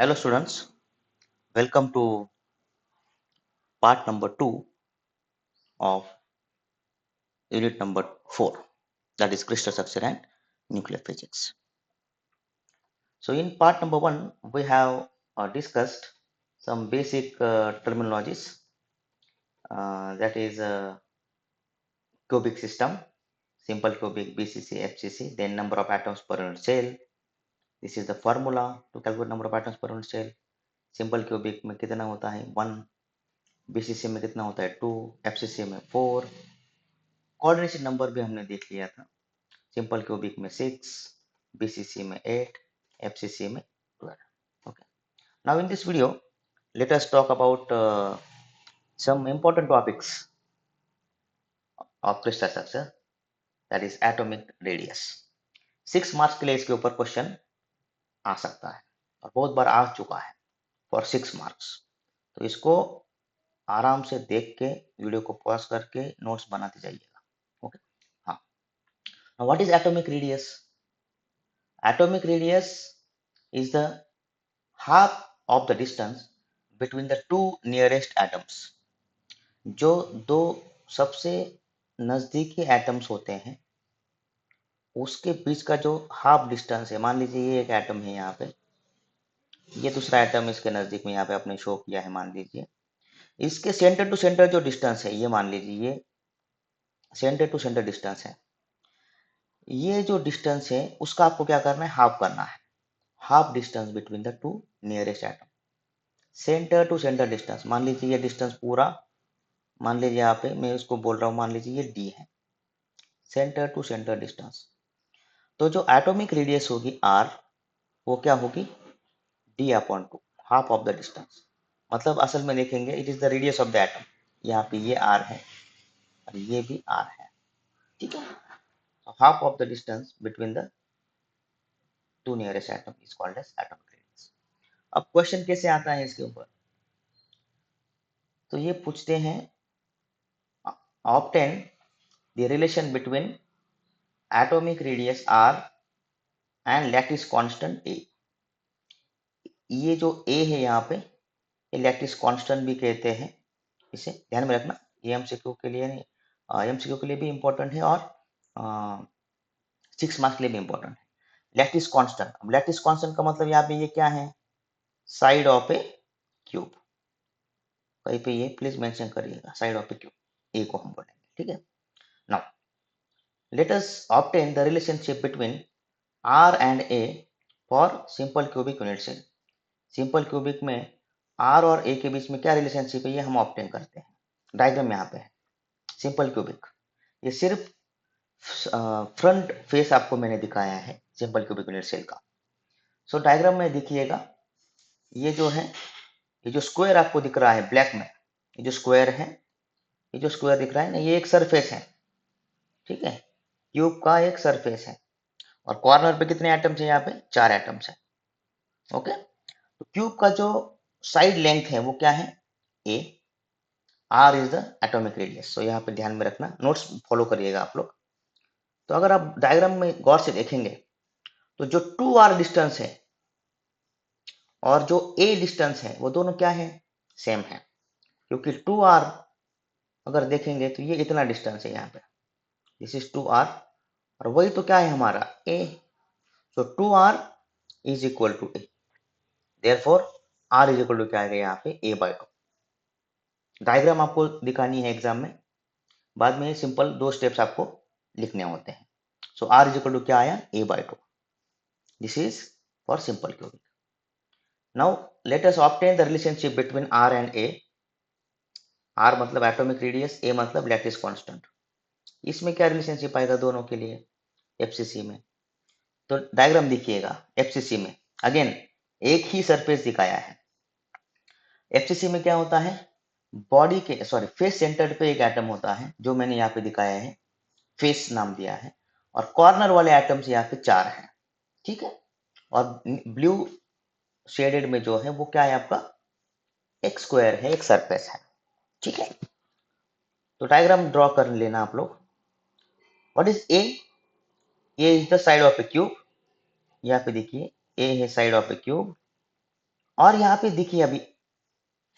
Hello students, welcome to part number 2 of unit number 4, that is crystal structure and nuclear physics. So in part number 1 we have discussed some basic terminologies, that is cubic system, simple cubic, BCC, FCC, then number of atoms per unit cell. This is the formula to calculate number of atoms per unit cell. Simple cubic में कितना होता है 1, BCC में कितना होता है 2, FCC में 4. Coordination number भी हमने देख लिया था. सिंपल क्यूबिक में 6, बीसीसी में 8, एफसीसी में 12. Okay. Now in this video, let us talk about some important topics of crystal structure, that is atomic radius. 6 marks के लिए इसके ऊपर क्वेश्चन आ सकता है और बहुत बार आ चुका है फॉर 6 मार्क्स. तो इसको आराम से देख के वीडियो को पॉज करके नोट्स बनाते जाइएगा. ओके. हाँ. Now what is atomic radius? Atomic radius is the half of the distance between the two nearest atoms. जो दो सबसे नजदीकी एटम्स होते हैं उसके बीच का जो हाफ डिस्टेंस है. मान लीजिए ये एक एटम है, यहाँ पे ये दूसरा एटम इसके नजदीक में यहाँ पे आपने शो किया है. मान लीजिए इसके सेंटर टू सेंटर जो डिस्टेंस है, ये मान लीजिए ये सेंटर टू सेंटर डिस्टेंस है. ये जो डिस्टेंस है उसका आपको क्या करना है, हाफ करना है. Half distance between the two nearest atom. Centre to centre distance, मान लीजिए ये डिस्टेंस पूरा, मान लीजिए यहाँ पे मैं इसको बोल रहा हूँ, मान लीजिए ये डी है, सेंटर टू सेंटर डिस्टेंस. तो जो एटॉमिक रेडियस होगी आर, वो क्या होगी D upon two, half of the distance. मतलब असल में देखेंगे it is the radius of the atom. यहाँ पे ये आर है और ये भी आर है. ठीक है. Half of the distance between the two nearest atom is called as atomic radius. अब क्वेश्चन कैसे आता है इसके ऊपर, तो ये पूछते हैं obtain the relation between atomic radius r and lattice constant a. ये जो a है यहाँ पे, ये लैटिस कांस्टेंट भी कहते हैं. इसे ध्यान में रखना, ये एमसीक्यू के लिए नहीं, एमसीक्यू के लिए भी इंपॉर्टेंट है और 6 मार्क्स के लिए भी इंपॉर्टेंट है. Lattice constant. अब लैटिस कांस्टेंट का मतलब यहाँ पे ये क्या है, साइड ऑफ ए क्यूब. कहीं पे ये प्लीज मेंशन करिएगा, साइड ऑफ ए क्यूब, ए को हम बोलेंगे. ठीक है. Now let us obtain the relationship between R and A for simple cubic unit cell. Simple cubic में R और A के बीच में क्या रिलेशनशिप है, ये हम ऑब्टेन करते हैं. डायग्राम यहाँ पे है. सिंपल क्यूबिक, ये सिर्फ फ्रंट फेस आपको मैंने दिखाया है सिंपल क्यूबिक यूनिट सेल का. सो डायग्राम में देखिएगा, ये जो है, ये जो स्क्वायर आपको दिख रहा है ब्लैक में, ये जो स्क्वायर है, ये जो स्क्वायर दिख रहा है ना, ये एक सरफेस है. ठीक है. क्यूब का एक सरफेस है और कॉर्नर पे कितने एटम्स है, यहाँ पे 4 एटम्स है. ओके. तो क्यूब का जो साइड लेंथ है वो क्या है, a. R is the atomic radius. So यहाँ पे ध्यान में रखना, नोट्स फॉलो करिएगा आप लोग. तो अगर आप डायग्राम में गौर से देखेंगे तो जो 2r डिस्टेंस है और जो a डिस्टेंस है वो दोनों क्या है, सेम है. क्योंकि 2r अगर देखेंगे तो ये इतना डिस्टेंस है यहाँ पे, दिस इज 2r, और वही तो क्या है हमारा a. So 2r is equal to a. Therefore r is equal to क्या आएगा यहाँ पे, a/2. डायग्राम आपको दिखानी है एग्जाम में, बाद में सिंपल 2 स्टेप्स आपको लिखने होते हैं. सो r इज इक्वल टू क्या आया, a/2. This is for simple cubic. Now let us obtain the relationship between r and a. r मतलब एटॉमिक रेडियस, a मतलब लैटिस कांस्टेंट. इसमें क्या रिलेशनशिप आएगा दोनों के लिए, एफसीसी में. तो डायग्राम देखिएगा, एफसीसी में अगेन एक ही सरफेस दिखाया है. एफसीसी में क्या होता है, बॉडी के फेस सेंटर पे एक एटम होता है जो मैंने यहाँ पे दिखाया है, फेस नाम दिया है, और कॉर्नर वाले एटम्स यहाँ पे 4 हैं. ठीक है. और ब्लू शेडेड में जो है वो क्या है आपका, एक स्क्वायर है, एक सरफेस है. ठीक है. तो डायग्राम ड्रॉ कर लेना आप लोग. What is a, A is the side of A cube. यहाँ पे देखिए ए है साइड ऑफ ए क्यूब और यहाँ पे देखिए अभी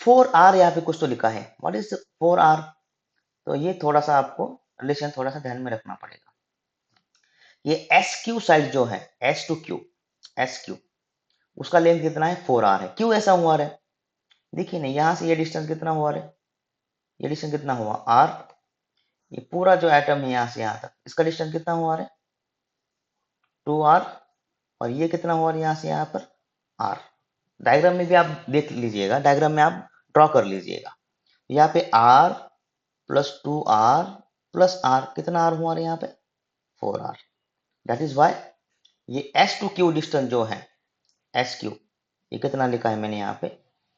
4r यहाँ पे कुछ तो लिखा है। What is 4r? तो ये थोड़ा सा आपको रिलेशन थोड़ा सा ध्यान में रखना पड़ेगा। ये एस क्यू साइड जो है, S to Q, S Q, उसका लेंथ कितना है? 4r है। क्यों ऐसा हुआ है? देखिए नहीं, यहाँ से ये डिस्टेंस कितना हुआ है? ये डिस्टेंस कितना हुआ? r। ये पूरा जो एटम है यहाँ से यहाँ तक, इसका डिस्टेंस कितना हुआ है? 2r। और ये कितना हुआ है यहाँ से यहाँ पर? r। डायग्राम में भी आप देख लीजिएगा, डायग्राम में आप ड्रॉ कर लीजिएगा। यहाँ पे r plus 2r plus r, कितना r हुआ है यहाँ पे? 4r। दैट इज वाई ये एस टू क्यू डिस्टेंस जो है, एस क्यू, ये कितना लिखा है मैंने यहाँ पे?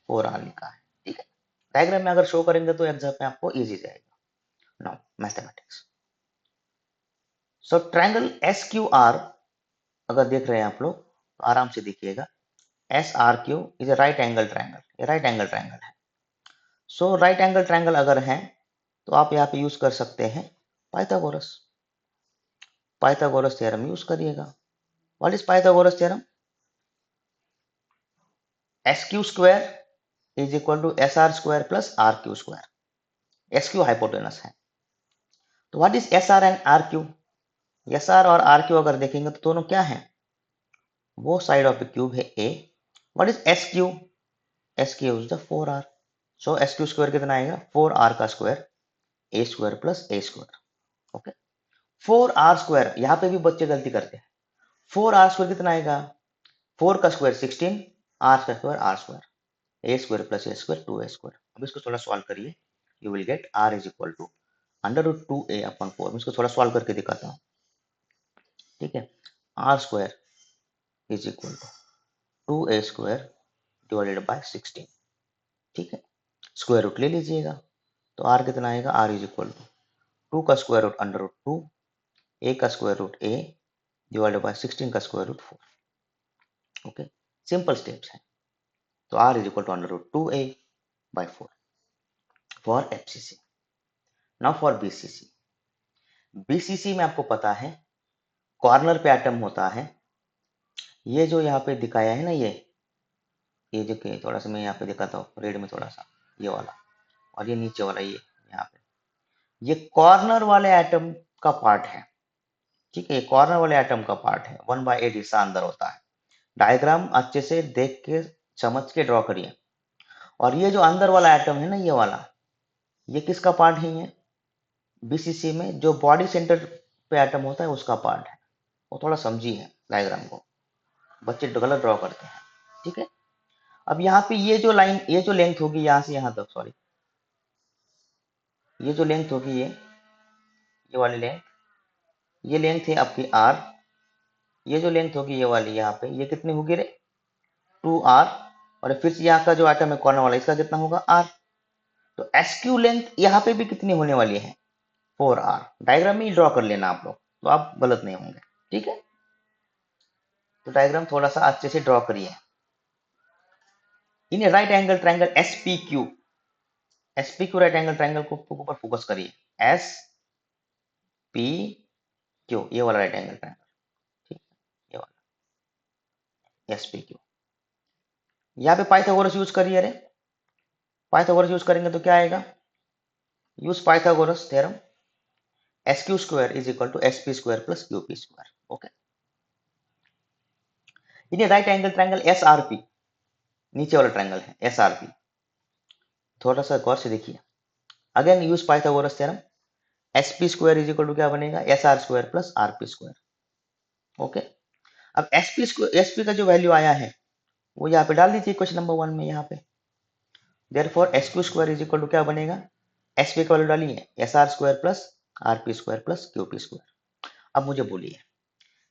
4r लिखा है। ठीक है, डायग्राम में अगर शो करेंगे तो एग्जाम में आपको इजी जाएगा। Now mathematics. So triangle S Q R अगर देख रहे हैं आप लोग तो आराम से देखिएगा। S R Q is a right angle triangle, ये राइट एंगल ट्रायंगल है। सो राइट एंगल ट्रायंगल अगर है तो आप यहाँ पे यूज कर सकते हैं पाइथागोरस। पाइथागोरस थ्योरम यूज करिएगा। What is Pythagoras theorem? S Q square is equal to S R square plus R Q square. S Q hypotenuse है। तो what is S R and R Q? S R और R Q अगर देखेंगे तो दोनों क्या है? वो साइड ऑफ द क्यूब है a. What is S Q? S Q is the 4r। So S Q square कितना आएगा? 4r का स्क्वायर, ए स्क्वायर प्लस ए स्क्वायर। ओके, 4r स्क्वायर, यहाँ पे भी बच्चे गलती करते हैं। 4r स्क्वायर कितना आएगा? 4 का स्क्वायर 16, r का स्क्वायर r स्क्वायर, ए स्क्वायर प्लस ए स्क्वायर 2a स्क्वायर। अब इसको थोड़ा सॉल्व करिए, you will get r is equal to under root 2a upon 4। मैं इसको थोड़ा सॉल्व करके दिखाता हूँ। ठीक है, r square is equal to 2a square divided by 16। ठीक है, स्क्वायर रूट ले लीजिएगा तो r कितना आएगा? r इज इक्वल टू 2 का square root under root 2, a का square root a divided by 16 का square root 4। Okay, simple steps हैं। तो r is equal to under root 2a by 4 for FCC. Now for BCC. BCC में आपको पता है corner पे एटम होता है। ये जो यहाँ पे दिखाया है ना, ये जो कि थोड़ा सा मैं यहाँ पे दिखाता हूँ रेड में थोड़ा सा, ये वाला, और ये नीचे वाला, ये यहाँ पे, ये कॉर्नर वाले एटम का पार्ट है। ठीक है, ये कॉर्नर वाले एटम का पार्ट है। 1/8 हिस्सा अंदर होता है। डायग्राम अच्छे से देख के समझ के ड्रॉ करिए। और ये जो अंदर वाला एटम है ना, ये वाला, ये किसका पार्ट है? ये बीसीसी में जो बॉडी सेंटर पे एटम होता है उसका पार्ट है। वो थोड़ा समझिए डायग्राम को, बच्चे गलत ड्रॉ करते हैं। ठीक है, अब यहाँ पे ये जो लाइन, ये जो लेंथ होगी यहाँ से यहाँ तक, सॉरी, ये जो लेंथ होगी, ये वाली लेंथ, ये लेंथ है आपकी r। ये जो लेंथ होगी ये वाली यहाँ पे, ये कितनी होगी रे? 2r। और फिर से यहाँ का जो एटम है कॉर्नर वाला, इसका कितना होगा? r। तो एस क्यू लेंथ यहाँ पे भी कितनी होने वाली है? 4r। डायग्राम में ही ड्रॉ कर लेना आप लोग, तो आप गलत नहीं होंगे। ठीक है, तो डायग्राम थोड़ा सा अच्छे से ड्रॉ करिए। इन right angle triangle S P Q, S P Q right angle triangle को ऊपर फोकस करिए। एस पी क्यू, ये वाला राइट एंगल ट्रायंगल। ठीक है, ये वाला एस पी क्यू। यहाँ पे पाइथागोरस यूज करिए रे। पाइथागोरस यूज करेंगे तो क्या आएगा? Use Pythagoras theorem, S Q square is equal to S P square plus Q P square. Okay, in right angle triangle S R P, नीचे वाला ट्रायंगल है एस आर पी, थोड़ा सा गौर से देखिए। Again use Pythagoras theorem, S P square is equal to क्या बनेगा? S R square plus R P square. Okay, अब S P square, S P का जो वैल्यू आया है वो यहाँ पे डाल दीजिए क्वेश्चन नंबर 1 में। यहाँ पे therefore S Q square is equal to क्या बनेगा? एस पी का वैल्यू डालिए S R square plus R P square plus Q P square. अब मुझे बोलिए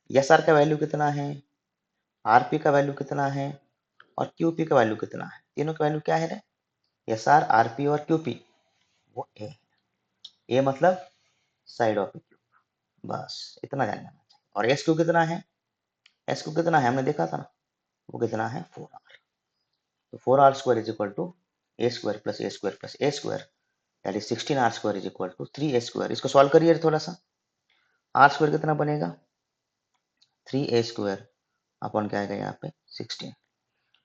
एस आर का वैल्यू कितना है, आर पी का वैल्यू कितना है, और क्यू पी का वैल्यू कितना है? तीनों का वैल्यू क्या है? एस आर, आर पी और क्यू पी, वो ए मतलब साइड ऑफ क्यूब, बस इतना जानना चाहिए। और एस क्यू कितना है? एस क्यू कितना है हमने देखा था ना, वो कितना है? 4r। तो 4r square is equal to A square plus A square plus A square, that is 16r square is equal to 3a square. इसको सॉल्व करिए थोड़ा सा। r स्क्वायर कितना बनेगा? 3a स्क्वायर अपॉन क्या आएगा यहाँ पे? 16।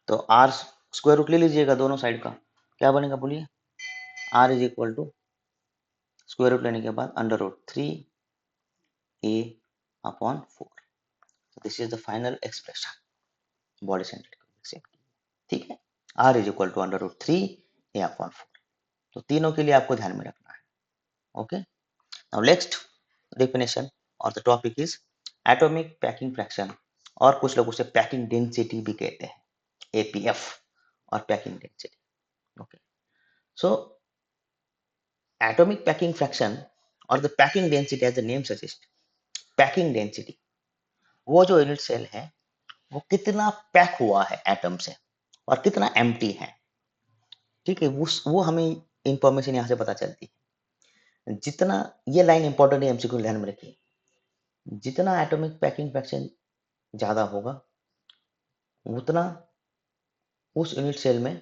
तो r स्क्वायर रूट ले लीजिएगा दोनों साइड का, क्या बनेगा बोलिए, r is equal to square root लेने के बाद under root 3a upon 4। This is the final expression body centred cubic shape की, ठीक है। r is equal to under root 3a upon 4, तो तीनों के लिए आपको ध्यान में रखना है। ओके, नाउ नेक्स्ट डेफिनेशन और the topic is atomic packing fraction, और कुछ लोग उसे पैकिंग डेंसिटी भी कहते हैं, एपीएफ और पैकिंग डेंसिटी। ओके, सो atomic packing fraction और the packing density as the name suggests, packing density वो जो यूनिट सेल है वो कितना पैक हुआ है एटम से और कितना एम्प्टी है, ठीक है। वो हमें इंफॉर्मेशन यहाँ से पता चलती है। जितना, ये लाइन इंपॉर्टेंट है, एमसीक्यू ध्यान में रखिए, जितना एटॉमिक पैकिंग फ्रैक्शन ज्यादा होगा उतना उस यूनिट सेल में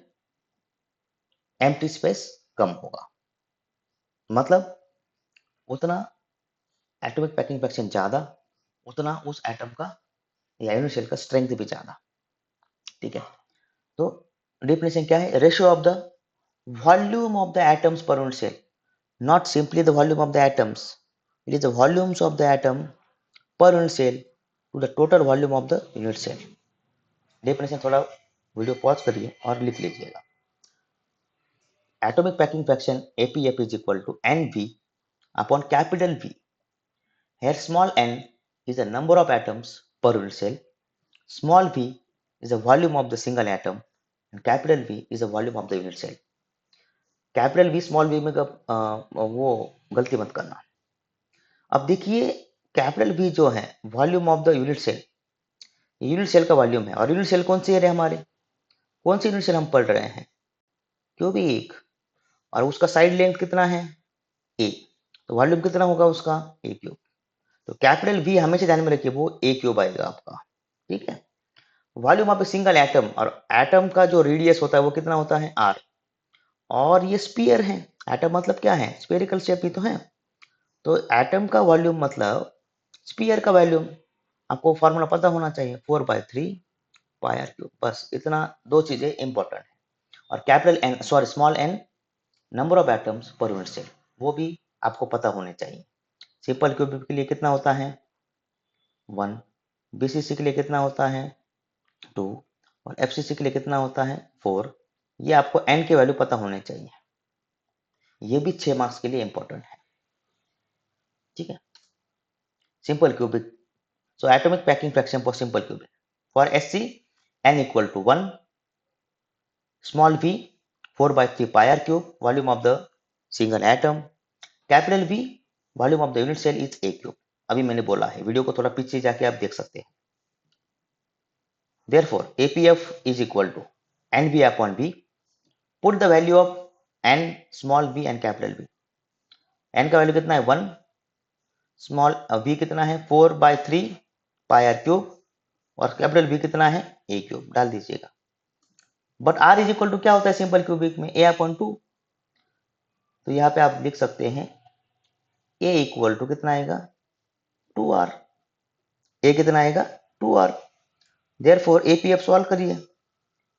एम्प्टी स्पेस कम होगा, मतलब उतना एटॉमिक पैकिंग फ्रैक्शन ज्यादा उतना उस एटम का या यूनिट सेल का स्ट्रेंथ भी ज्यादा, ठीक है। तो डेफिनेशन क्या है, ratio of the volume of the atoms per unit cell, not simply the volume of the atoms, it is the volumes of the atom per unit cell to the total volume of the unit cell. Definition थोड़ा video pause करिए और लिख लीजिएगा। Atomic packing fraction APF is equal to n v upon capital V, here small n is the number of atoms per unit cell, small v is the volume of the single atom and capital V is the volume of the unit cell। Capital V small v में वो गलती मत करना। अब देखिए capital V जो है volume of the unit cell का वॉल्यूम है, और यूनिट सेल कौन सी है हमारे, कौन सी यूनिट सेल हम पढ़ रहे हैं, क्यूबिक, और उसका साइड लेंथ कितना है ए, तो वॉल्यूम कितना होगा उसका ए क्यूब। तो कैपिटल वी हमेशा ध्यान में रखिए वो ए क्यूब आएगा आपका, ठीक है। Volume of a single atom, और एटम का जो रेडियस होता है वो कितना होता है आर, और ये स्पीयर है, एटम मतलब क्या है स्फेरिकल शेप ही तो है, तो एटम का वॉल्यूम मतलब स्पीयर का वॉल्यूम, आपको फॉर्मूला पता होना चाहिए 4/3 पाई आर क्यूब, बस इतना, दो चीजें इंपॉर्टेंट है। और capital N sorry small n number of atoms per unit cell, वो भी आपको पता होने चाहिए। सिंपल क्यूबिक के लिए कितना होता है 1, बीसीसी के लिए कितना होता है 2, और एफसीसी के लिए कितना होता है 4। ये आपको एन के वैल्यू पता होने चाहिए, ये भी 6 मार्क्स के लिए इंपॉर्टेंट है, ठीक है। Simple cubic, so atomic packing fraction for simple cubic, for SC n equal to 1, small v 4/3 pi r cube, volume of the single atom, capital V volume of the unit cell is a cube। अभी मैंने बोला है, video को थोड़ा पीछे जाके आप देख सकते हैं। Therefore APF is equal to NV upon V, put the value of n small v and capital V, n का वैल्यू कितना है 1, स्मॉल v कितना है 4/3 पाई आर क्यूब, और कैपिटल V कितना है a क्यूब, डाल दीजिएगा। But r is equal to क्या होता है सिंपल क्यूबिक में a/2, तो यहाँ पे आप लिख सकते हैं a इक्वल टू कितना आएगा 2r, a कितना आएगा 2r। देयरफॉर APF सॉल्व करिए,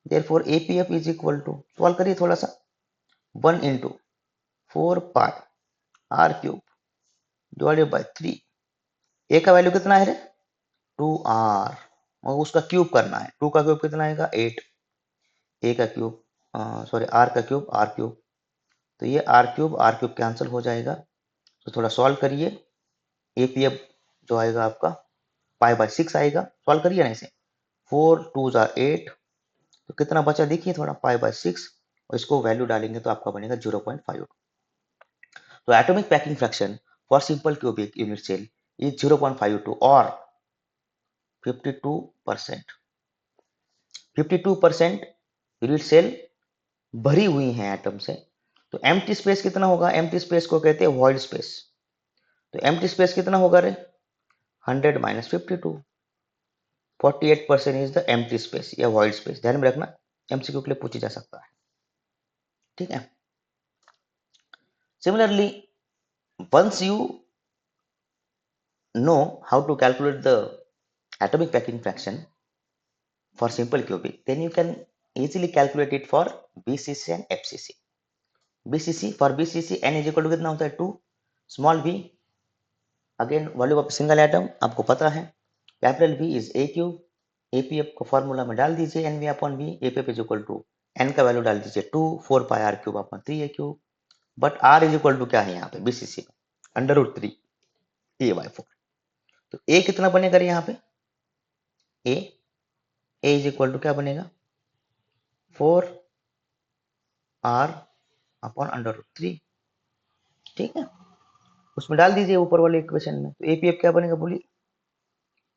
therefore APF is equal to, solve करिए थोड़ा सा, 1 into 4 pi r cube divided by 3, a का वैल्यू कितना है रे 2r, और उसका क्यूब करना है, 2 का क्यूब कितना आएगा 8, a का क्यूब सॉरी r का क्यूब r क्यूब, तो ये r क्यूब कैंसिल हो जाएगा। तो थोड़ा सॉल्व करिए, APF जो आएगा आपका π/6 आएगा, सॉल्व करिए ना इसे, 4 2 8, तो कितना बचा देखिए थोड़ा π/6, और इसको वैल्यू डालेंगे तो आपका बनेगा 0.52। तो atomic packing fraction for simple cubic unit cell is 0.52 और 52%। 52% यूनिट सेल भरी हुई हैं एटम से, तो एम्प्टी स्पेस कितना होगा, एम्प्टी स्पेस को कहते हैं वॉइड स्पेस, तो एम्प्टी स्पेस कितना होगा रे 100 minus 52, 48% is the empty space या वॉइड स्पेस, ध्यान में रखना, एमसीक्यू के लिए पूछी जा सकता है, ठीक है। Similarly once you know how to calculate the atomic packing fraction for simple cubic, then you can easily calculate it for BCC and FCC. BCC, for BCC n is equal to कितना होता है 2, small v again volume of single atom आपको पता है, capital V is a cube, APF को formula में डाल दीजिए n v upon v, APF is equal to n का वैल्यू डाल दीजिए 2 4 pi r cube upon 3 a cube, but r is equal to क्या है यहाँ पे बीसीसी में अंडर रूट 3 ए बाय 4। तो ए कितना बनेगा यहाँ पे, ए इज इक्वल टू क्या बनेगा 4 आर अपॉन अंडर रूट 3, ठीक है, उसमें डाल दीजिए ऊपर वाले इक्वेशन में। तो एपीएफ क्या बनेगा बोलिए,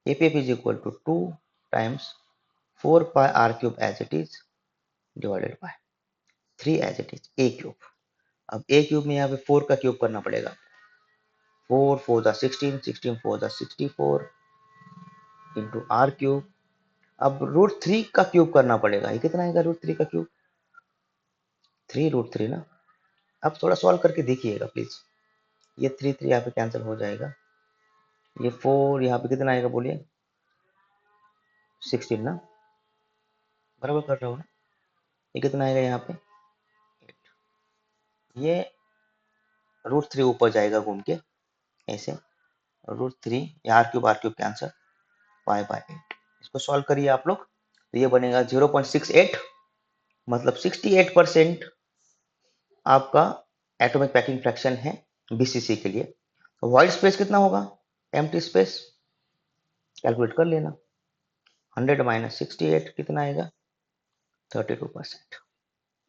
APF is equal to 2 times 4 pi r cube as it is divided by 3 as it is a cube. अब ए क्यूब में यहाँ पे 4 का क्यूब करना पड़ेगा, 4 4 जा 16, 16 4 जा 64 इंटू आर क्यूब। अब रूट 3 का क्यूब करना पड़ेगा, ये कितना आएगा रूट 3 का क्यूब, 3 रूट 3 ना। अब थोड़ा सॉल्व करके देखिएगा प्लीज, ये 3 3 यहाँ पे कैंसिल हो जाएगा, ये 4 यहाँ पे कितना आएगा बोलिए 16 ना, बराबर कर रहा हूँ ना, ये कितना आएगा यहाँ पे 8, ये रूट 3 ऊपर जाएगा घूम के ऐसे, रूट 3 आर क्यूब कैंसर पाई बाय 8, इसको सॉल्व करिए आप लोग, तो ये बनेगा 0.68, मतलब 68% आपका एटॉमिक पैकिंग फ्रैक्शन है बीसीसी के लिए। वाइट स्पेस कितना होगा, एम्प्टी स्पेस कैलकुलेट कर लेना, 100 माइनस 68 कितना आएगा 32%,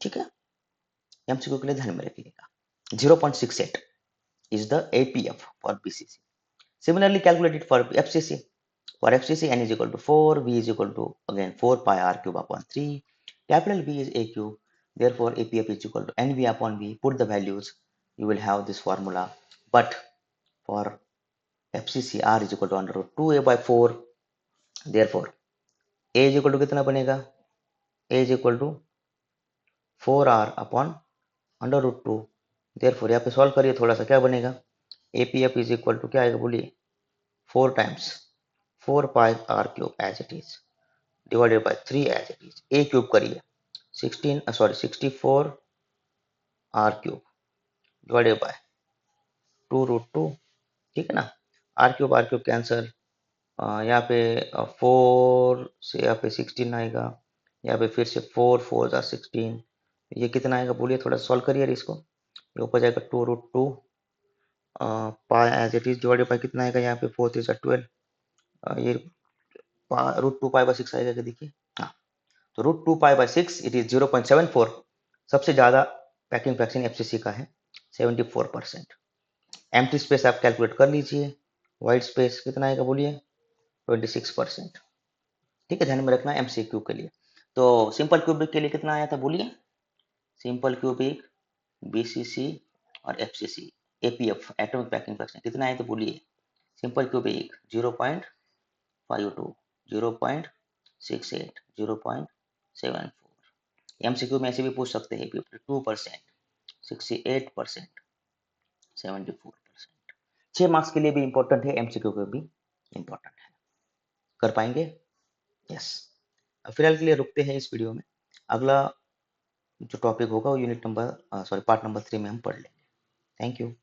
ठीक है, एमसीक्यू के लिए ध्यान में रखिएगा। 0.68 is the APF for BCC. Similarly calculated for FCC. For FCC n is equal to 4, V is equal to again 4 pi r cube upon 3, capital B is A cube, therefore APF is equal to NV upon V, put the values, you will have this formula, but for FCC R is equal to under root 2A by 4, therefore A is equal to कितना बनेगा, A is equal to 4R upon under root 2, therefore यहाँ पे solve करिए थोड़ा सा, क्या बनेगा APF is equal to क्या आएगा बोलिए 4 times 4 pi r cube as it is divided by 3 as it is, a cube करिए 64 r cube divided by 2 root 2, ठीक है ना, आर क्यूब कैंसर, यहाँ पे 4 से यहाँ पे 16 आएगा, यहाँ पे फिर से 4 4 जा 16, ये कितना आएगा बोलिए, थोड़ा सॉल्व करिए इसको, ये ऊपर जाएगा 2 root 2 pi as it is divided by कितना आएगा यहाँ पे 4 3 जा 12, ये रूट 2 पाई बाय 6 आएगा, देखिए हाँ, तो root 2 pi by 6 it is 0.74, सबसे ज्यादा पैकिंग फ्रैक्शन एफसीसी का है 74%। एम्प्टी स्पेस आप कैलकुलेट कर लीजिए, वाइट स्पेस कितना आएगा बोलिए 26%, ठीक है, ध्यान में रखना एमसीक्यू के लिए। तो सिंपल क्यूबिक के लिए कितना आया था बोलिए, सिंपल क्यूबिक बीसीसी और FCC APF atomic packing fraction कितना आया तो बोलिए, सिंपल क्यूबिक 0.52, 0.68, 0.74, एमसीक्यू में ऐसे भी पूछ सकते हैं 52%, 68%, 74%, 6 मार्क्स के लिए भी इंपॉर्टेंट है, एमसीक्यू के भी इंपॉर्टेंट है, कर पाएंगे यस। फिलहाल के लिए रुकते हैं इस वीडियो में, अगला जो टॉपिक होगा वो यूनिट नंबर पार्ट नंबर 3 में हम पढ़ लेंगे। Thank you.